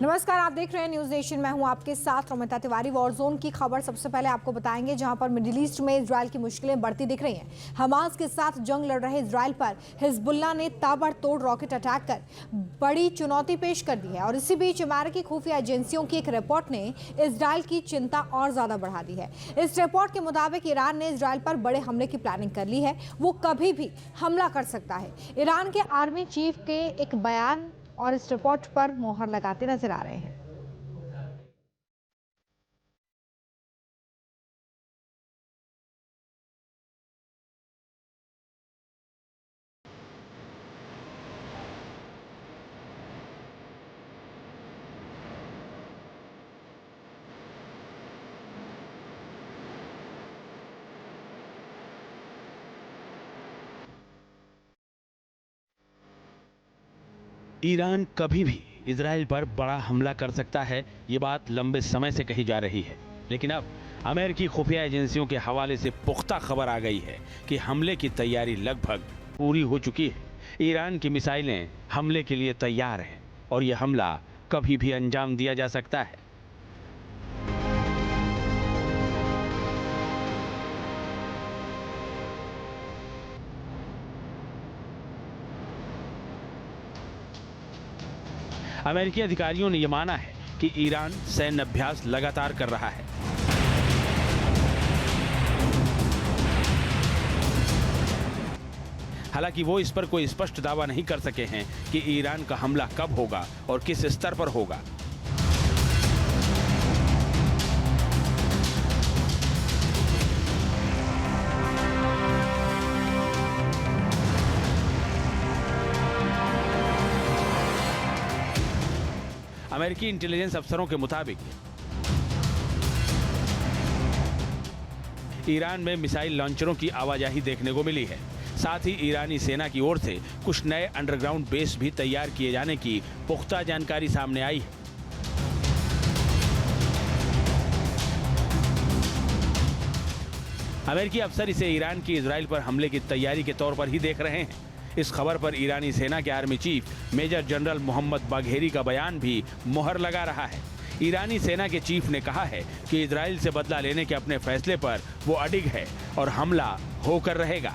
नमस्कार, आप देख रहे हैं न्यूज नेशन। मैं हूं आपके साथ रमिता तिवारी। वॉर जोन की खबर सबसे पहले आपको बताएंगे, जहां पर मिडिल ईस्ट में इजराइल की मुश्किलें बढ़ती दिख रही हैं। हमास के साथ जंग लड़ रहे इजराइल पर हिजबुल्लाह ने ताबड़तोड़ रॉकेट अटैक कर बड़ी चुनौती पेश कर दी है। और इसी बीच अमेरिकी खुफिया एजेंसियों की एक रिपोर्ट ने इजराइल की चिंता और ज्यादा बढ़ा दी है। इस रिपोर्ट के मुताबिक ईरान ने इजराइल पर बड़े हमले की प्लानिंग कर ली है। वो कभी भी हमला कर सकता है। ईरान के आर्मी चीफ के एक बयान और इस रिपोर्ट पर मोहर लगाते नजर आ रहे हैं। ईरान कभी भी इजराइल पर बड़ा हमला कर सकता है, ये बात लंबे समय से कही जा रही है। लेकिन अब अमेरिकी खुफिया एजेंसियों के हवाले से पुख्ता खबर आ गई है कि हमले की तैयारी लगभग पूरी हो चुकी है। ईरान की मिसाइलें हमले के लिए तैयार हैं और यह हमला कभी भी अंजाम दिया जा सकता है। अमेरिकी अधिकारियों ने यह माना है कि ईरान सैन्य अभ्यास लगातार कर रहा है। हालांकि वो इस पर कोई स्पष्ट दावा नहीं कर सके हैं कि ईरान का हमला कब होगा और किस स्तर पर होगा। अमेरिकी इंटेलिजेंस अफसरों के मुताबिक ईरान में मिसाइल लॉन्चरों की आवाजाही देखने को मिली है। साथ ही ईरानी सेना की ओर से कुछ नए अंडरग्राउंड बेस भी तैयार किए जाने की पुख्ता जानकारी सामने आई है। अमेरिकी अफसर इसे ईरान की इजराइल पर हमले की तैयारी के तौर पर ही देख रहे हैं। इस खबर पर ईरानी सेना के army chief major general Mohammad Bagheri का बयान भी मोहर लगा रहा है। ईरानी सेना के चीफ ने कहा है कि इजराइल से बदला लेने के अपने फैसले पर वो अडिग है और हमला होकर रहेगा।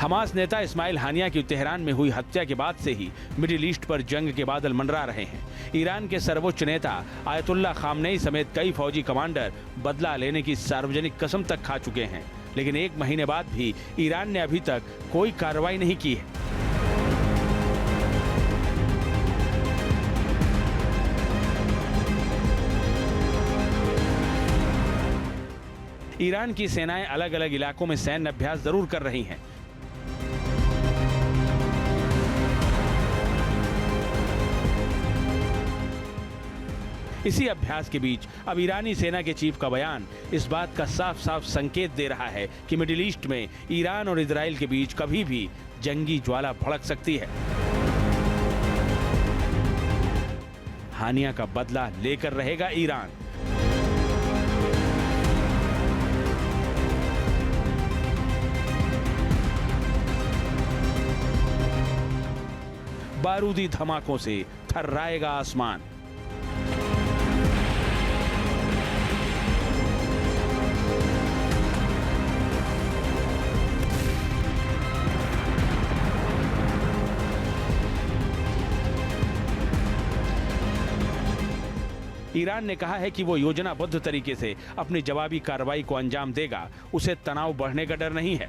हमास नेता इस्माइल हानिया की तेहरान में हुई हत्या के बाद से ही मिडिल ईस्ट पर जंग के बादल मंडरा रहे हैं। ईरान के सर्वोच्च नेता आयतुल्ला खामनेई समेत कई फौजी कमांडर बदला लेने की सार्वजनिक कसम तक खा चुके हैं। लेकिन एक महीने बाद भी ईरान ने अभी तक कोई कार्रवाई नहीं की है। ईरान की सेनाएं अलग अलग इलाकों में सैन्य अभ्यास जरूर कर रही हैं। इसी अभ्यास के बीच अब ईरानी सेना के चीफ का बयान इस बात का साफ साफ संकेत दे रहा है कि मिडिल ईस्ट में ईरान और इजराइल के बीच कभी भी जंगी ज्वाला भड़क सकती है। हानिया का बदला लेकर रहेगा ईरान। बारूदी धमाकों से थर्राएगा आसमान। ईरान ने कहा है कि वो योजनाबद्ध तरीके से अपनी जवाबी कार्रवाई को अंजाम देगा। उसे तनाव बढ़ने का डर नहीं है।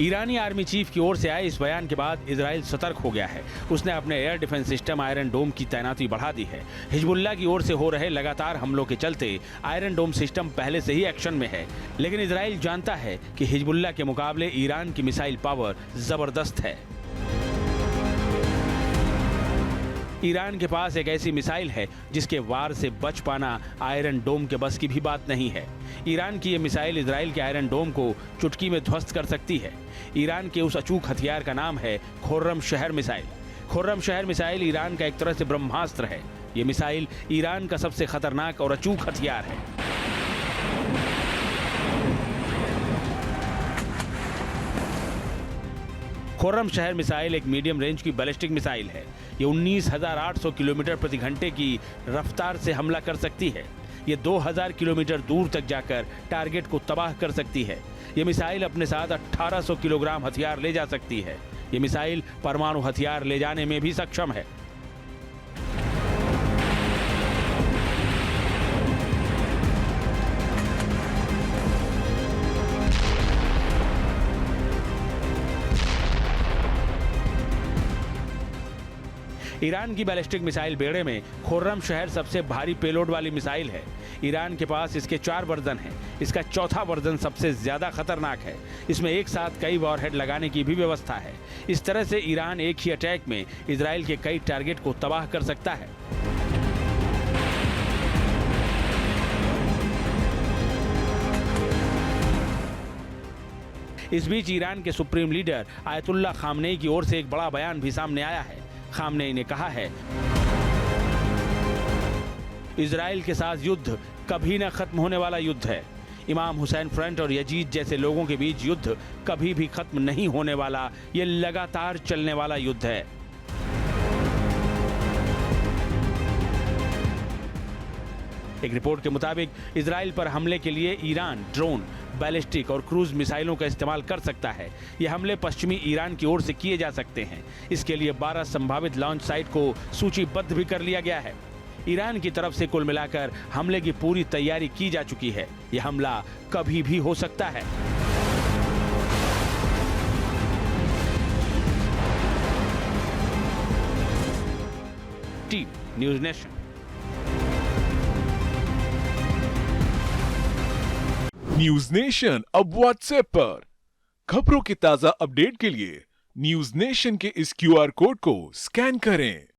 ईरानी आर्मी चीफ की ओर से आए इस बयान के बाद इजराइल सतर्क हो गया है। उसने अपने एयर डिफेंस सिस्टम आयरन डोम की तैनाती बढ़ा दी है। हिजबुल्लाह की ओर से हो रहे लगातार हमलों के चलते आयरन डोम सिस्टम पहले से ही एक्शन में है, लेकिन इजराइल जानता है कि हिजबुल्लाह के मुकाबले ईरान की मिसाइल पावर जबरदस्त है। ईरान के पास एक ऐसी मिसाइल है जिसके वार से बच पाना आयरन डोम के बस की भी बात नहीं है। ईरान की यह मिसाइल इजराइल के आयरन डोम को चुटकी में ध्वस्त कर सकती है। ईरान के उस अचूक हथियार का नाम है खुर्रम शहर मिसाइल। खुर्रम शहर मिसाइल ईरान का एक तरह से ब्रह्मास्त्र है। ये मिसाइल ईरान का सबसे खतरनाक और अचूक हथियार है। खुर्रम शहर मिसाइल एक मीडियम रेंज की बैलिस्टिक मिसाइल है। ये 19,800 किलोमीटर प्रति घंटे की रफ्तार से हमला कर सकती है। ये 2,000 किलोमीटर दूर तक जाकर टारगेट को तबाह कर सकती है। ये मिसाइल अपने साथ 1,800 किलोग्राम हथियार ले जा सकती है। ये मिसाइल परमाणु हथियार ले जाने में भी सक्षम है। ईरान की बैलिस्टिक मिसाइल बेड़े में खुर्रम शहर सबसे भारी पेलोड वाली मिसाइल है। ईरान के पास इसके 4 वर्जन हैं। इसका चौथा वर्जन सबसे ज्यादा खतरनाक है। इसमें एक साथ कई वॉरहेड लगाने की भी व्यवस्था है। इस तरह से ईरान एक ही अटैक में इजराइल के कई टारगेट को तबाह कर सकता है। इस बीच ईरान के सुप्रीम लीडर आयतुल्लाह खामनेई की ओर से एक बड़ा बयान भी सामने आया है। खामनेई ने कहा है, इजराइल के साथ युद्ध कभी न खत्म होने वाला युद्ध है। इमाम हुसैन फ्रंट और यजीद जैसे लोगों के बीच युद्ध कभी भी खत्म नहीं होने वाला, ये लगातार चलने वाला युद्ध है। एक रिपोर्ट के मुताबिक इजराइल पर हमले के लिए ईरान ड्रोन, बैलिस्टिक और क्रूज मिसाइलों का इस्तेमाल कर सकता है। ये हमले पश्चिमी ईरान की ओर से किए जा सकते हैं। इसके लिए 12 संभावित लॉन्च साइट को सूचीबद्ध भी कर लिया गया है। ईरान की तरफ से कुल मिलाकर हमले की पूरी तैयारी की जा चुकी है। यह हमला कभी भी हो सकता है। Team news nation. News nation अब व्हाट्सएप पर। खबरों के ताजा अपडेट के लिए न्यूज नेशन के इस QR कोड को स्कैन करें।